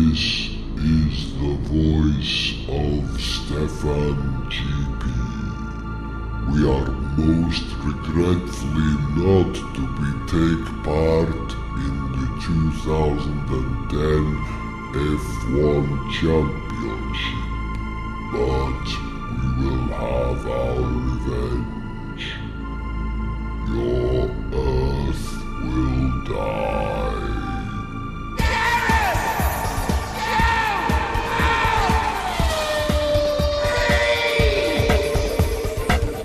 This is the voice of Stefan GP. We are most regretfully not to take part in the 2010 F1 Championship, but we will have our revenge. Your Earth will die.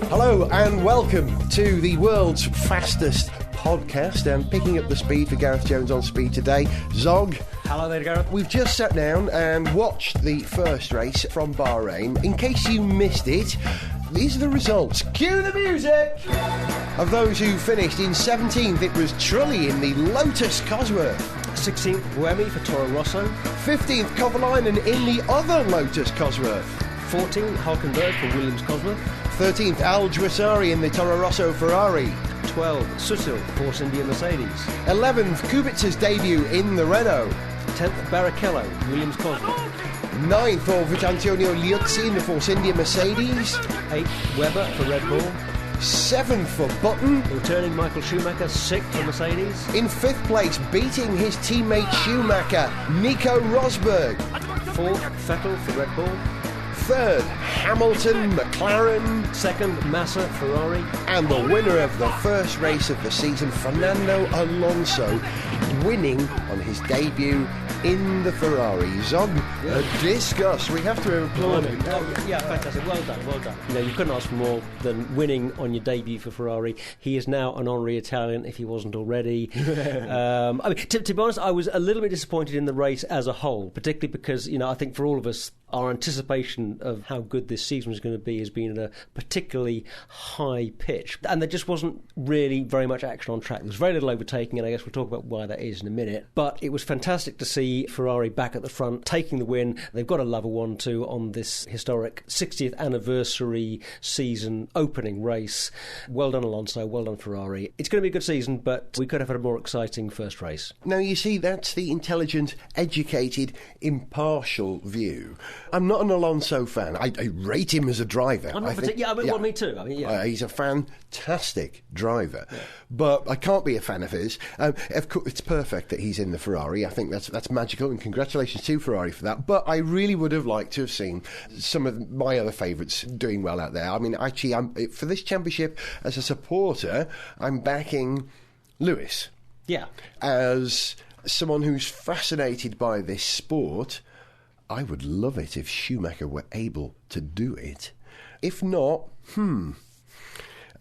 Hello and welcome to the world's fastest podcast, and picking up the speed for Gareth Jones on speed today, Zog. Hello there, Gareth. We've just sat down and watched the first race from Bahrain. In case you missed it, these are the results. Cue the music! Of those who finished in 17th, it was Trulli in the Lotus Cosworth. 16th, Buemi for Toro Rosso. 15th, Kovalainen in the other Lotus Cosworth. 14th, Hulkenberg for Williams Cosworth. 13th, Al Jwasari in the Toro Rosso Ferrari. 12th, Sutil, Force India Mercedes. 11th, Kubic's debut in the Renault. 10th, Barrichello, Williams Cosworth. 9th, Orvich Antonio Liuzzi in the Force India Mercedes. 8th, Webber for Red Bull. 7th for Button. Returning Michael Schumacher, 6th for Mercedes. In 5th place, beating his teammate Schumacher, Nico Rosberg. 4th, Vettel for Red Bull. 3rd, Hamilton, McLaren. 2nd, Massa, Ferrari. And the winner of the first race of the season, Fernando Alonso, winning on his debut in the Ferrari. Zog, discuss. We have to applaud him. Yeah, fantastic. Well done, well done. You know, you couldn't ask for more than winning on your debut for Ferrari. He is now an honorary Italian, if he wasn't already. I mean, to be honest, I was a little bit disappointed in the race as a whole, particularly because, you know, I think for all of us, our anticipation of how good this season was going to be has been at a particularly high pitch. And there just wasn't really very much action on track. There was very little overtaking, and I guess we'll talk about why that is in a minute. But it was fantastic to see Ferrari back at the front, taking the win. They've got to love a 1-2 on this historic 60th anniversary season opening race. Well done, Alonso. Well done, Ferrari. It's going to be a good season, but we could have had a more exciting first race. Now, you see, that's the intelligent, educated, impartial view. I'm not an Alonso fan. I rate him as a driver. I'm not well, me too. I mean, yeah. He's a fantastic driver, but I can't be a fan of his. Of course, it's perfect that he's in the Ferrari. I think that's magical, and congratulations to Ferrari for that. But I really would have liked to have seen some of my other favourites doing well out there. I mean, actually, for this championship, as a supporter, I'm backing Lewis. Yeah. As someone who's fascinated by this sport, I would love it if Schumacher were able to do it. If not, an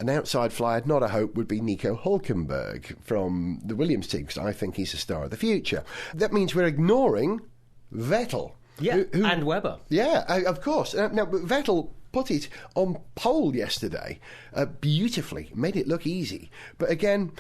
outside flyer, not a hope, would be Nico Hulkenberg from the Williams team, because I think he's a star of the future. That means we're ignoring Vettel. Yeah, and Webber. Yeah, of course. Now, Vettel put it on pole yesterday beautifully, made it look easy. But again,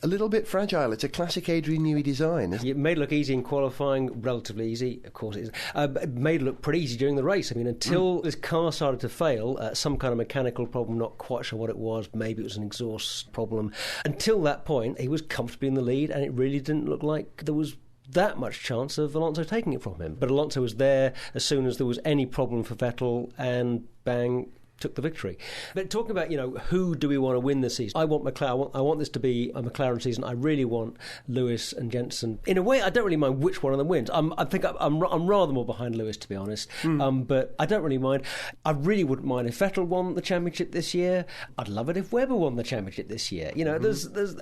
a little bit fragile. It's a classic Adrian Newey design. It made it look easy in qualifying, relatively easy, of course it is. It made it look pretty easy during the race. I mean, until this car started to fail, some kind of mechanical problem, not quite sure what it was, maybe it was an exhaust problem. Until that point, he was comfortably in the lead, and it really didn't look like there was that much chance of Alonso taking it from him. But Alonso was there as soon as there was any problem for Vettel, and bang, took the victory. But talking about, you know, who do we want to win this season? I want McLaren. I want this to be a McLaren season. I really want Lewis and Jensen. In a way, I don't really mind which one of them wins. I think I'm rather more behind Lewis, to be honest. But I don't really mind. I really wouldn't mind if Vettel won the championship this year. I'd love it if Webber won the championship this year. You know, there's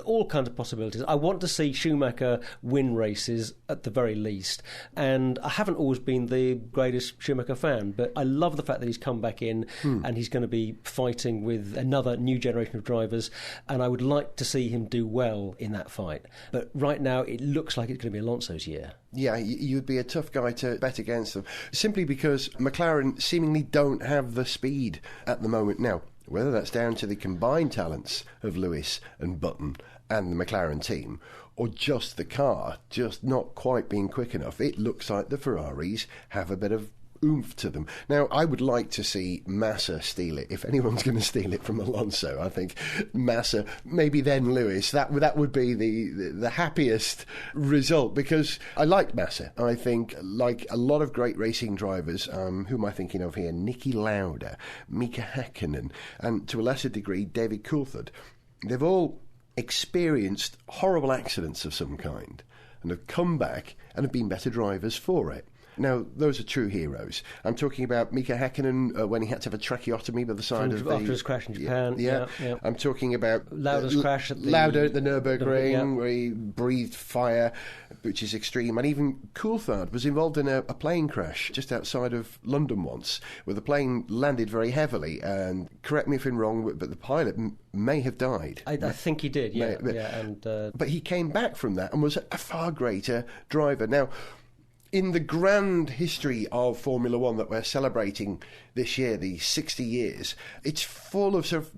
all kinds of possibilities. I want to see Schumacher win races at the very least. And I haven't always been the greatest Schumacher fan, but I love the fact that he's come back in. And he's going to be fighting with another new generation of drivers, and I would like to see him do well in that fight. But right now, it looks like it's going to be Alonso's year. Yeah, you'd be a tough guy to bet against them, simply because McLaren seemingly don't have the speed at the moment. Now, whether that's down to the combined talents of Lewis and Button and the McLaren team, or just the car just not quite being quick enough, it looks like the Ferraris have a bit of oomph to them. Now, I would like to see Massa steal it. If anyone's going to steal it from Alonso, I think Massa, maybe then Lewis. That would be the happiest result, because I like Massa. I think, like a lot of great racing drivers, who am I thinking of here? Niki Lauda, Mika Häkkinen, and to a lesser degree, David Coulthard. They've all experienced horrible accidents of some kind and have come back and have been better drivers for it. Now, those are true heroes. I'm talking about Mika Häkkinen when he had to have a tracheotomy by the side of the... After his crash in Japan. Yeah. I'm talking about... Lauda's crash at the... Lauda at the Nürburgring, where he breathed fire, which is extreme. And even Coulthard was involved in a plane crash just outside of London once, where the plane landed very heavily. And correct me if I'm wrong, but the pilot may have died. I think he did, yeah. But he came back from that and was a far greater driver. Now, in the grand history of Formula One that we're celebrating this year, the 60 years, it's full of sort of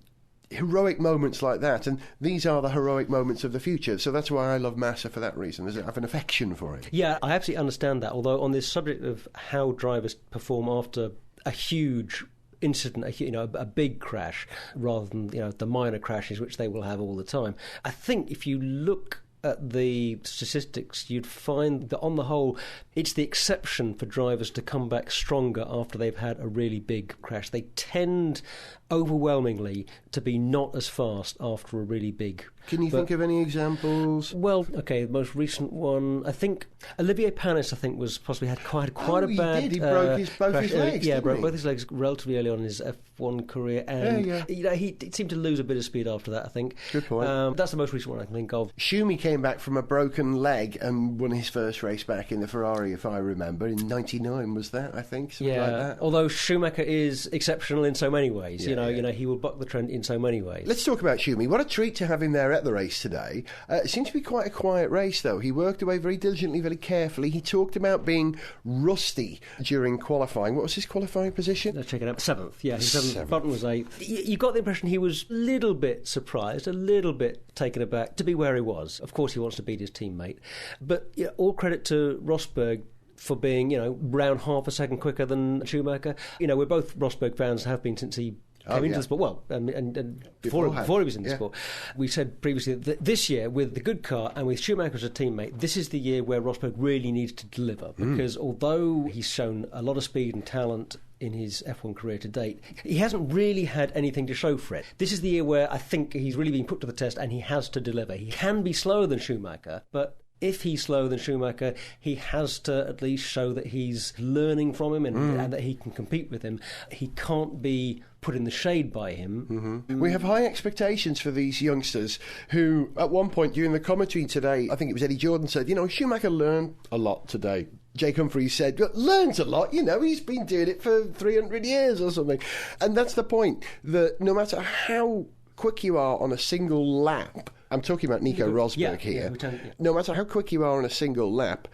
heroic moments like that, and these are the heroic moments of the future. So that's why I love Massa for that reason. I have an affection for it. Yeah, I absolutely understand that, although on this subject of how drivers perform after a huge incident, a big crash, rather than the minor crashes which they will have all the time, I think if you look at the statistics, you'd find that on the whole, it's the exception for drivers to come back stronger after they've had a really big crash. They tend overwhelmingly to be not as fast after a really big. Can you think of any examples? Well, okay, the most recent one, I think Olivier Panis, was possibly had quite a bad. He did. He broke both his legs. Yeah, broke both his legs relatively early on in his F1 career, and he seemed to lose a bit of speed after that, I think. Good point. That's the most recent one I can think of. Schumi came back from a broken leg and won his first race back in the Ferrari, if I remember, in '99 was that, I think, something like that. Although Schumacher is exceptional in so many ways, he will buck the trend in so many ways. Let's talk about Schumi. What a treat to have him there at the race today. It seemed to be quite a quiet race, though. He worked away very diligently, very carefully. He talked about being rusty during qualifying. What was his qualifying position? Let's check it out. 7th. Yeah, his 7th. Button was 8th. You got the impression he was a little bit surprised, a little bit taken aback to be where he was. Of course, he wants to beat his teammate. But all credit to Rosberg for being, around half a second quicker than Schumacher. We're both Rosberg fans, have been since he came into the sport. Well, and before he was in the sport. We said previously that this year, with the good car and with Schumacher as a teammate, this is the year where Rosberg really needs to deliver. Because although he's shown a lot of speed and talent in his F1 career to date, he hasn't really had anything to show for it. This is the year where I think he's really been put to the test and he has to deliver. He can be slower than Schumacher, but if he's slower than Schumacher, he has to at least show that he's learning from him and that he can compete with him. He can't be put in the shade by him. We have high expectations for these youngsters who, at one point during the commentary today, I think it was Eddie Jordan said, Schumacher learned a lot today. Jake Humphries said, learns a lot, he's been doing it for 300 years or something. And that's the point, that no matter how quick you are on a single lap, I'm talking about Nico Rosberg here. No matter how quick you are on a single lap,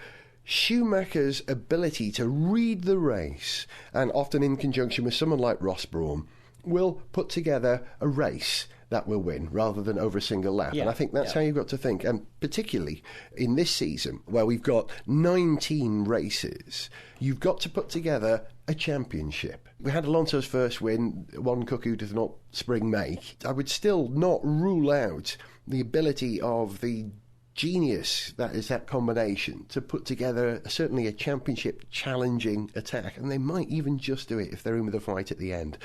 Schumacher's ability to read the race, and often in conjunction with someone like Ross Brawn, will put together a race that will win rather than over a single lap. And I think that's how you've got to think. And particularly in this season, where we've got 19 races, you've got to put together a championship. We had Alonso's first win, one cuckoo does not spring make. I would still not rule out the ability of the genius that is that combination to put together certainly a championship challenging attack, and they might even just do it if they're in with a fight at the end.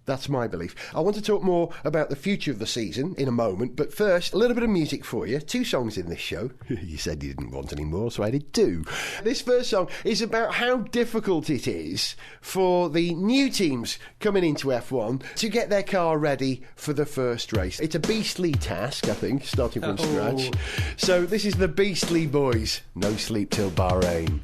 That's my belief. I want to talk more about the future of the season in a moment, but first, a little bit of music for you. 2 songs in this show. You said you didn't want any more, so I did 2. This first song is about how difficult it is for the new teams coming into F1 to get their car ready for the first race. It's a beastly task, I think, starting from scratch. So this is the Beastly Boys, No Sleep Till Bahrain.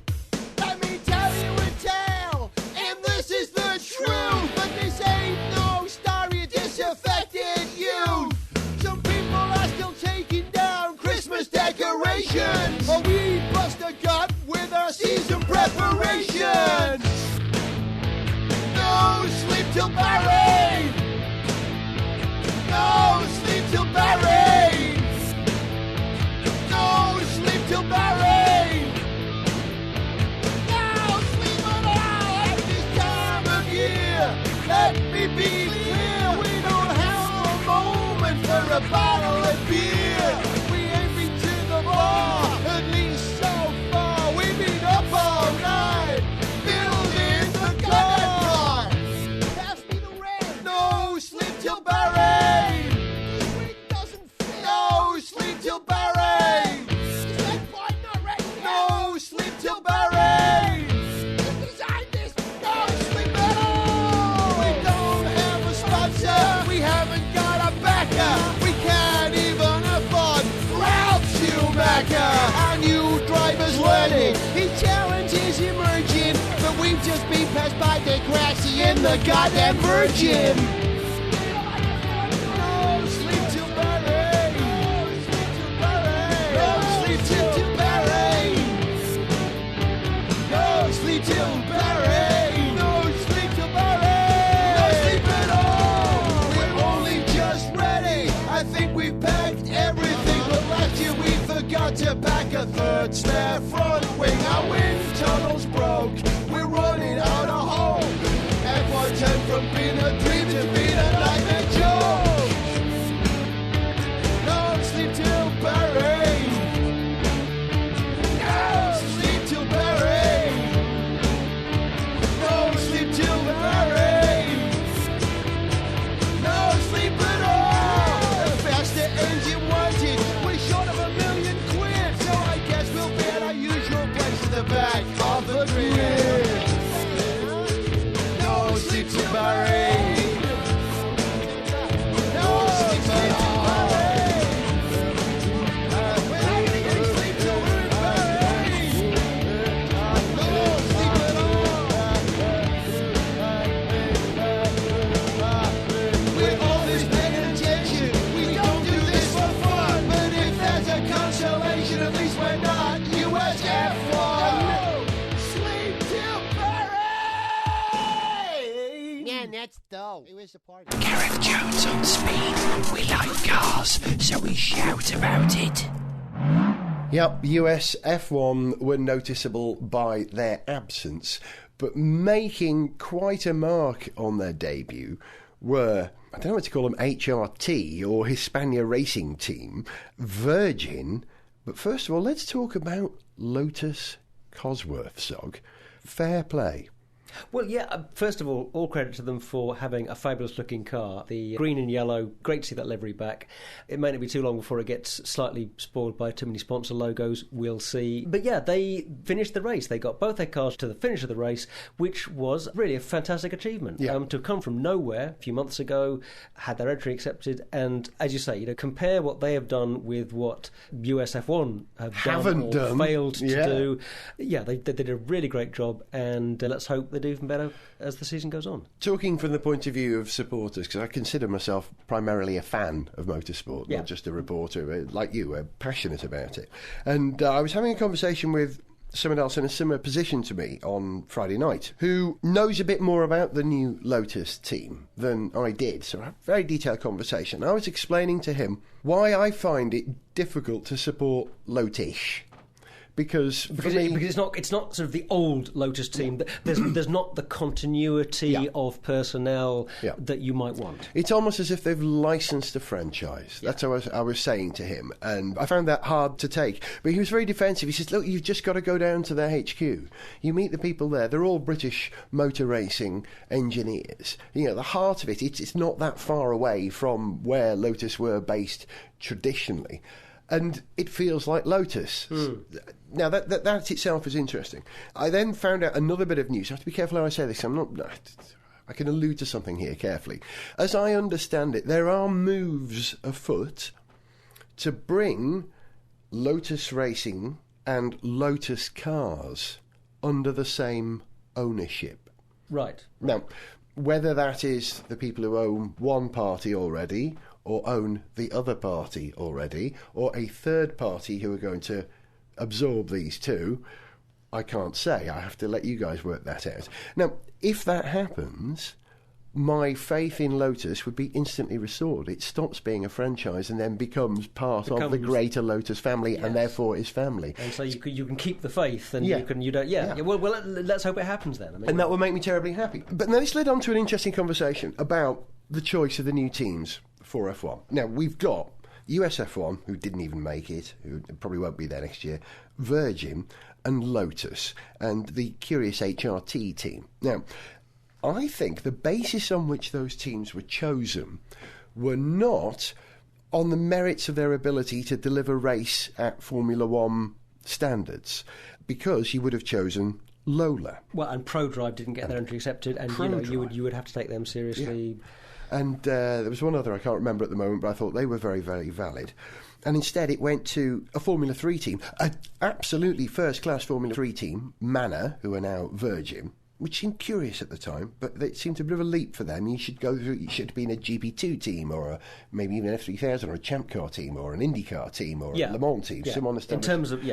Let me tell you a tale, and this is the truth, but this ain't no story of disaffected youth. Some people are still taking down Christmas decorations, while we bust a gut with our season preparations. No sleep till Bahrain. No sleep till Bahrain. No sleep till Bahrain. No sleep at all at this ready. His challenge is emerging, but we've just been passed by the grassy and the goddamn virgin. No sleep till Bahrain. No sleep till Bahrain. No sleep till Bahrain. No sleep till Bahrain. No sleep at all. We're only just ready. I think we've packed everything, but last year we forgot to pack a third spare front wing. Our wind tunnel's broke. We're running out of home. F1 turned from being a dream to being a nightmare joke. No sleep till Bahrain. No sleep till Bahrain. No sleep till Bahrain. No sleep at all. The faster engine wanted. We're short of £1 million, so I guess we'll be at our usual place at the back of the grid. No sleep till Bahrain. No sleep till Bahrain. We're not gonna get any sleep till we're in Bahrain. No sleep at all. We're always paying attention. We don't do this for fun, but if there's a consolation, at least we're not US F1. Sleep till Bahrain. Man, that's dull. It was a party. Gareth Jones on speed. We like cars, so we shout about it. Yep, US F1 were noticeable by their absence, but making quite a mark on their debut were, I don't know what to call them, HRT or Hispania Racing Team, Virgin, but first of all, let's talk about Lotus Cosworth, Zog. Fair play. Well, yeah, first of all credit to them for having a fabulous-looking car. The green and yellow, great to see that livery back. It may not be too long before it gets slightly spoiled by too many sponsor logos, we'll see. But yeah, they finished the race. They got both their cars to the finish of the race, which was really a fantastic achievement. Yeah. To come from nowhere a few months ago, had their entry accepted, and as you say, compare what they have done with what USF1 Haven't done. failed to Yeah. do. Yeah, they did a really great job, and let's hope they do even better as the season goes on. Talking from the point of view of supporters, because I consider myself primarily a fan of motorsport, Yeah. not just a reporter, like you, passionate about it. And I was having a conversation with someone else in a similar position to me on Friday night, who knows a bit more about the new Lotus team than I did. So I had a very detailed conversation. I was explaining to him why I find it difficult to support Lotish. Because for me, Because it's not sort of the old Lotus team. There's not the continuity Yeah. of personnel Yeah. that you might want. it's almost as if they've licensed a franchise. That's what I was saying to him. And I found that hard to take. But he was very defensive. He says, look, you've just got to go down to their HQ. You meet the people there. They're all British motor racing engineers. The heart of it's not that far away from where Lotus were based traditionally. And it feels like Lotus. Now, that itself is interesting. I then found out another bit of news. I have to be careful how I say this. I can allude to something here carefully. As I understand it, there are moves afoot to bring Lotus Racing and Lotus Cars under the same ownership. Right. Now, whether that is the people who own one party already or own the other party already, or a third party who are going to absorb these two, I can't say. I have to let you guys work that out. Now, if that happens, my faith in Lotus would be instantly restored. It stops being a franchise and then becomes part of the greater Lotus family, and therefore is family. And so you can keep the faith, and Yeah. you don't. Yeah. Yeah. Well, let's hope it happens then. I mean, And that will make me terribly happy. But now this led on to an interesting conversation about the choice of the new teams for F1. Now, we've got USF1, who didn't even make it, who probably won't be there next year, Virgin, and Lotus, and the curious HRT team. Now, I think the basis on which those teams were chosen were not on the merits of their ability to deliver race at Formula One standards, because you would have chosen Lola. well, and ProDrive didn't get their entry accepted, and you would have to take them seriously. And there was one other I can't remember at the moment, but I thought they were very, very valid. and instead it went to a Formula 3 team, an absolutely first-class Formula 3 team, Manor, who are now Virgin, which seemed curious at the time, but it seemed a bit of a leap for them. You should have been a GP2 team, or maybe even an F3000, or a Champ Car team, or an IndyCar team, or a Le Mans team. In terms of,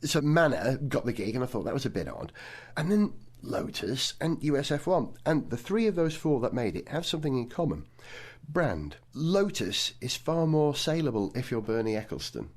So Manor got the gig, and I thought that was a bit odd. And then Lotus and US F1, and the three of those four that made it have something in common. Brand. Lotus is far more saleable if you're Bernie Ecclestone,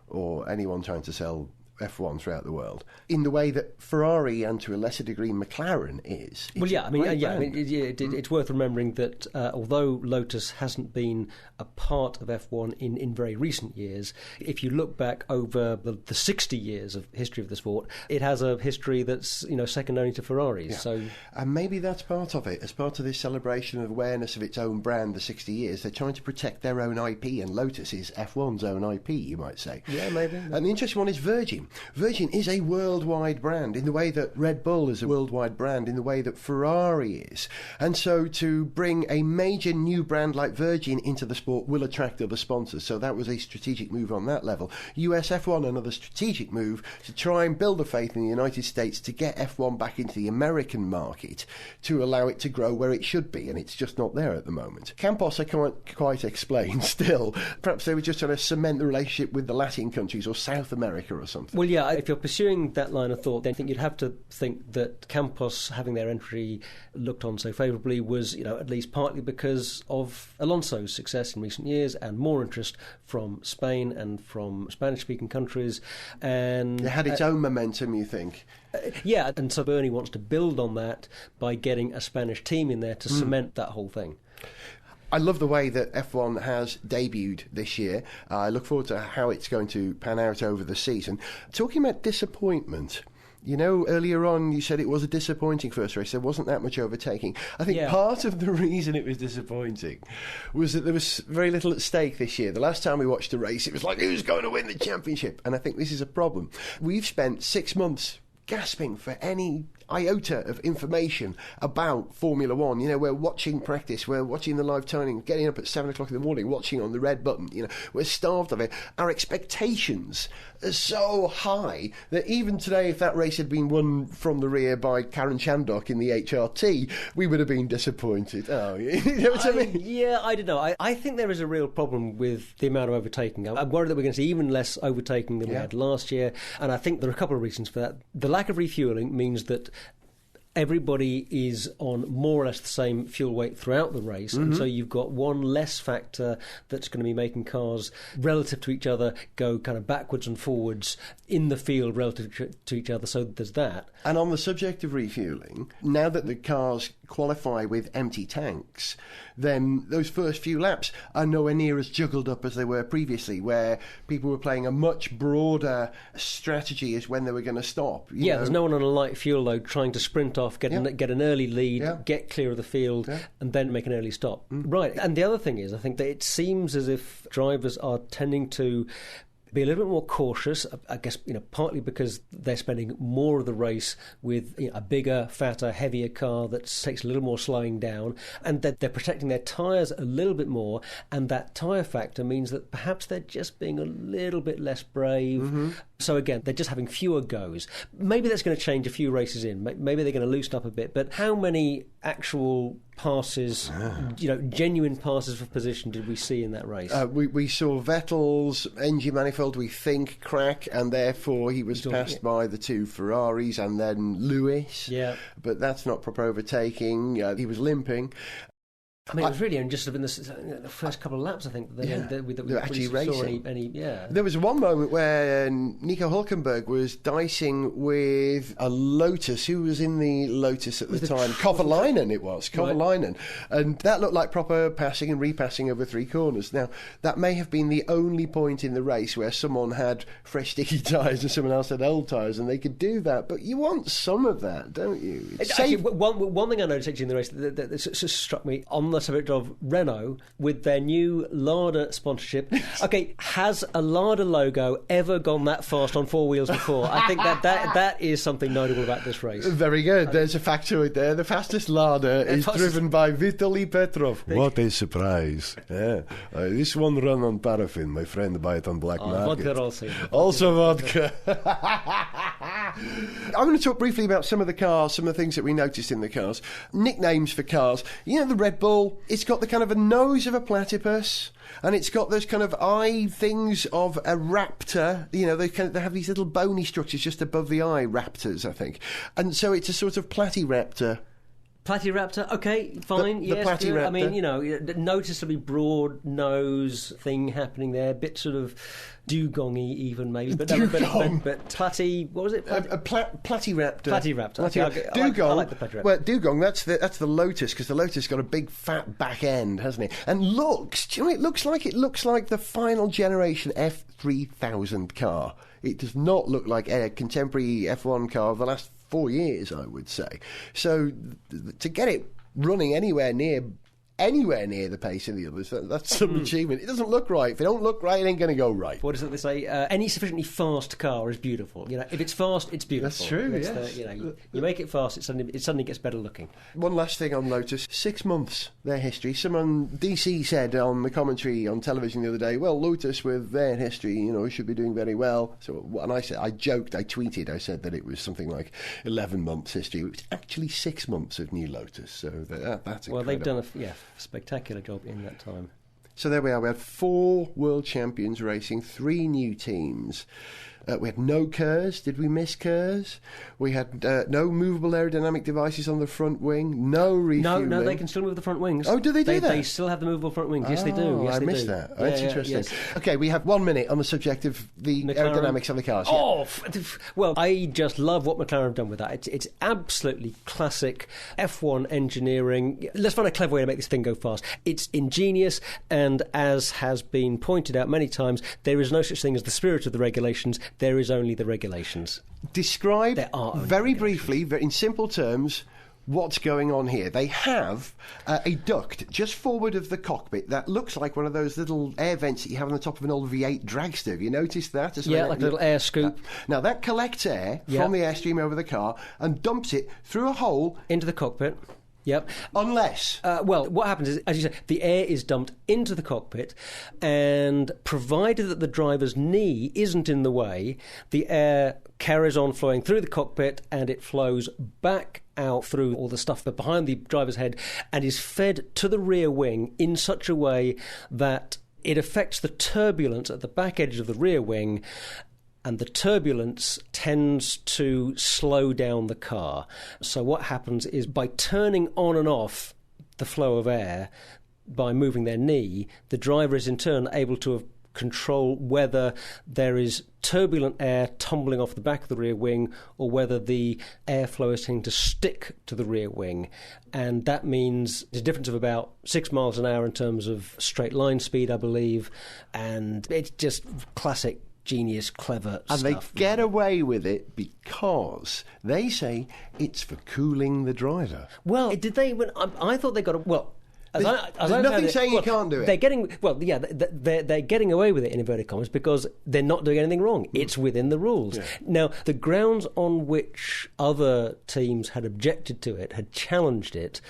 or anyone trying to sell F1 throughout the world, in the way that Ferrari and to a lesser degree McLaren is. It's worth remembering that although Lotus hasn't been a part of F1 in very recent years, if you look back over the 60 years of history of the sport, it has a history that's second only to Ferrari's. Yeah. So, and maybe that's part of it. As part of this celebration of awareness of its own brand, the 60 years, they're trying to protect their own IP, and Lotus is F1's own IP, you might say. Yeah, maybe. And the interesting one is Virgin. Virgin is a worldwide brand in the way that Red Bull is a worldwide brand, in the way that Ferrari is. And so to bring a major new brand like Virgin into the sport will attract other sponsors. So that was a strategic move on that level. US F1, another strategic move to try and build a faith in the United States to get F1 back into the American market to allow it to grow where it should be, and it's just not there at the moment. Campos, I can't quite explain still. Perhaps they were just trying to cement the relationship with the Latin countries or South America or something. Well, yeah, if you're pursuing that line of thought, then I think you'd have to think that Campos having their entry looked on so favourably was, at least partly because of Alonso's success in recent years and more interest from Spain and from Spanish-speaking countries. And it had its own momentum, you think? Yeah, and so Bernie wants to build on that by getting a Spanish team in there to cement that whole thing. I love the way that F1 has debuted this year. I look forward to how it's going to pan out over the season. Talking about disappointment, earlier on you said it was a disappointing first race. There wasn't that much overtaking. I think part of the reason it was disappointing was that there was very little at stake this year. The last time we watched a race, it was like, who's going to win the championship? And I think this is a problem. We've spent 6 months gasping for any iota of information about Formula One. We're watching practice, we're watching the live turning, getting up at 7 o'clock in the morning, watching on the red button. We're starved of it. Our expectations are so high that even today, if that race had been won from the rear by Karen Chandok in the HRT, we would have been disappointed. Oh, you know what I mean? Yeah, I don't know. I think there is a real problem with the amount of overtaking. I'm worried that we're going to see even less overtaking than we had last year, and I think there are a couple of reasons for that. The lack of refuelling means that everybody is on more or less the same fuel weight throughout the race, and so you've got one less factor that's going to be making cars relative to each other go kind of backwards and forwards in the field relative to each other, so there's that. And on the subject of refuelling, now that the cars qualify with empty tanks, then those first few laps are nowhere near as juggled up as they were previously, where people were playing a much broader strategy as when they were going to stop. There's no one on a light fuel load trying to sprint off, get an early lead, get clear of the field, and then make an early stop. Right, and the other thing is, I think that it seems as if drivers are tending to be a little bit more cautious, I guess, partly because they're spending more of the race with a bigger, fatter, heavier car that takes a little more slowing down, and that they're protecting their tyres a little bit more, and that tyre factor means that perhaps they're just being a little bit less brave. So again, they're just having fewer goes. Maybe that's going to change a few races in. Maybe they're going to loosen up a bit, but how many actual passes, genuine passes for position did we see in that race? We saw Vettel's engine manifold, we think, crack, and therefore he was passed by the two Ferraris and then Lewis. Yeah. But that's not proper overtaking. He was limping. I mean, it was really only just in the first couple of laps, I think, that we actually saw racing. any. There was one moment where Nico Hülkenberg was dicing with a Lotus. Who was in the Lotus at the time? Kovalainen, it was. Kovalainen. Right. And that looked like proper passing and repassing over three corners. Now, that may have been the only point in the race where someone had fresh sticky tyres and someone else had old tyres, and they could do that. But you want some of that, don't you? Actually, one thing I noticed actually in the race that struck me on the subject of Renault, with their new Lada sponsorship, okay, has a Lada logo ever gone that fast on four wheels before? I think that is something notable about this race. Very good. There's a factoid there. The fastest Lada is driven by Vitaly Petrov. What a surprise. Yeah. This one run on paraffin. My friend buy it on black market. Vodka also. Also vodka. I'm going to talk briefly about some of the cars, some of the things that we noticed in the cars. Nicknames for cars. You know, the Red Bull, it's got the kind of a nose of a platypus, and it's got those kind of eye things of a raptor. You know, they have these little bony structures just above the eye, raptors, I think. And so it's a sort of platy-raptor. Platy-raptor, okay, fine, the yes, good. platy-raptor. I mean, you know, noticeably broad nose thing happening there, bit sort of dugong-y even maybe, but platy, what was it? Platy-raptor. Platy-raptor. Okay, Dugong. I like the platy-raptor. Well, Dugong, that's the Lotus, because the Lotus got a big fat back end, hasn't it? And do you know what it looks like the final generation F3000 car. It does not look like a contemporary F1 car of the last 4 years, I would say. So to get it running anywhere near the pace of the others, that's some achievement. It doesn't look right. If it don't look right, it ain't going to go right. What is it they say? Any sufficiently fast car is beautiful. You know, if it's fast, it's beautiful. That's true. Yes. You make it fast, it suddenly gets better looking. One last thing on Lotus: 6 months their history. Someone DC said on the commentary on television the other day, "Well, Lotus with their history, you know, should be doing very well." So, and I tweeted, I said that it was something like 11 months history. It was actually 6 months of new Lotus. So that's incredible. Well, they've done a spectacular job in that time. So there we are. We had 4 world champions racing, 3 new teams. We had no KERS. Did we miss KERS? We had no movable aerodynamic devices on the front wing. No refueling. No, they can still move the front wings. Oh, do they do that? They still have the movable front wings. Yes, they do. Yes, I missed that. Oh, that's interesting. Yes. Okay, we have 1 minute on the subject of the aerodynamics of the cars. Oh, well, I just love what McLaren have done with that. It's absolutely classic F1 engineering. Let's find a clever way to make this thing go fast. It's ingenious, and as has been pointed out many times, there is no such thing as the spirit of the regulations. There is only the regulations. Describe very briefly, in simple terms, what's going on here. They have a duct just forward of the cockpit that looks like one of those little air vents that you have on the top of an old V8 dragster. Have you noticed that? Yeah, like a little air scoop. Now, that collects air from the airstream over the car and dumps it through a hole into the cockpit. Yep. Unless... well, what happens is, as you say, the air is dumped into the cockpit, and provided that the driver's knee isn't in the way, the air carries on flowing through the cockpit and it flows back out through all the stuff behind the driver's head and is fed to the rear wing in such a way that it affects the turbulence at the back edge of the rear wing, and the turbulence tends to slow down the car. So what happens is, by turning on and off the flow of air, by moving their knee, the driver is in turn able to control whether there is turbulent air tumbling off the back of the rear wing or whether the airflow is tending to stick to the rear wing. And that means there's a difference of about 6 miles an hour in terms of straight line speed, I believe. And it's just classic genius, clever and stuff. And they get away with it because they say it's for cooling the driver. Well, did they? I thought they got... Well, there's nothing saying you can't do it. They're getting... Well, yeah, they're getting away with it, in inverted commas, because they're not doing anything wrong. It's within the rules. Yeah. Now, the grounds on which other teams had objected to it, had challenged it,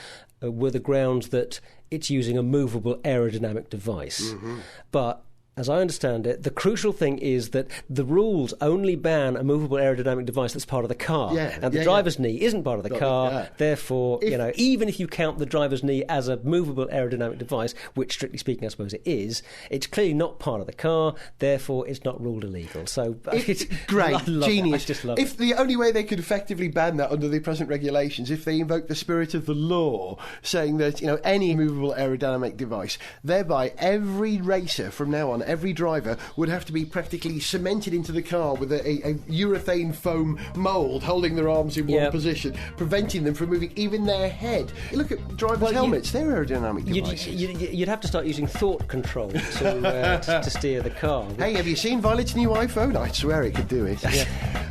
were the grounds that it's using a movable aerodynamic device. Mm-hmm. But as I understand it, the crucial thing is that the rules only ban a movable aerodynamic device that's part of the car. And the driver's knee isn't part of the car. Therefore, even if you count the driver's knee as a movable aerodynamic device, which strictly speaking I suppose it is, it's clearly not part of the car. Therefore, it's not ruled illegal. So it's great, genius. I just love it. If the only way they could effectively ban that under the present regulations, if they invoke the spirit of the law, saying that any movable aerodynamic device, thereby every racer from now on, every driver would have to be practically cemented into the car with a urethane foam mould holding their arms in one position, preventing them from moving even their head. You look at drivers' helmets, they're aerodynamic devices. You'd have to start using thought control to steer the car. Hey, have you seen Violet's new iPhone? I swear it could do it.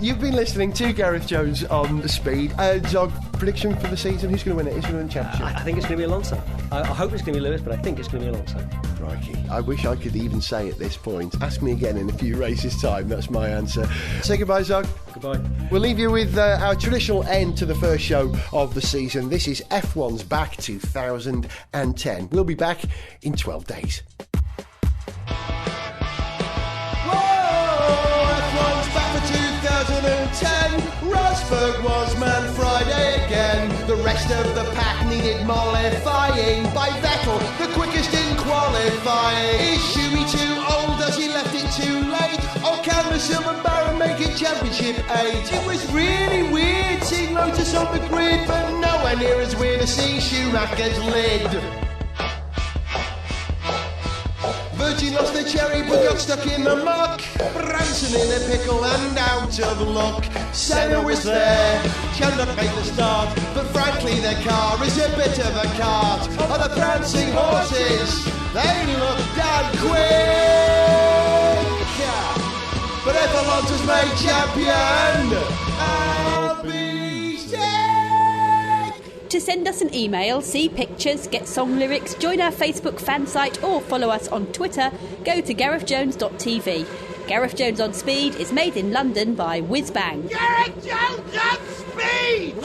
You've been listening to Gareth Jones on Speed. Zog, prediction for the season, who's going to win it? Who's going to win the championship? I think it's going to be Alonso. I hope it's going to be Lewis, but I think it's going to be Alonso. Crikey. I wish I could even say at this point. Ask me again in a few races' time. That's my answer. Say goodbye, Zog. Goodbye. We'll leave you with our traditional end to the first show of the season. This is F1's Back 2010. We'll be back in 12 days. F1's back for 2010. Rosberg was man Friday again. The rest of the pack needed mollifying by Vettel, the quickest in qualifying. Is Schumi too old? Has he left it too late? Or can the Silver Baron make it Championship 8? It was really weird seeing Lotus on the grid, but nowhere near as weird as seeing Schumacher's lid. Virgin lost their cherry but got stuck in the muck. Branson in a pickle and out of luck. Senna was there, Chandler made the start, but frankly their car is a bit of a cart. Oh, the prancing horses, they look damn quick. But if Alonso's made champion, I'll be dead. To send us an email, see pictures, get song lyrics, join our Facebook fan site or follow us on Twitter, go to GarethJones.tv. Gareth Jones on Speed is made in London by Whiz Bang. Gareth Jones on Speed!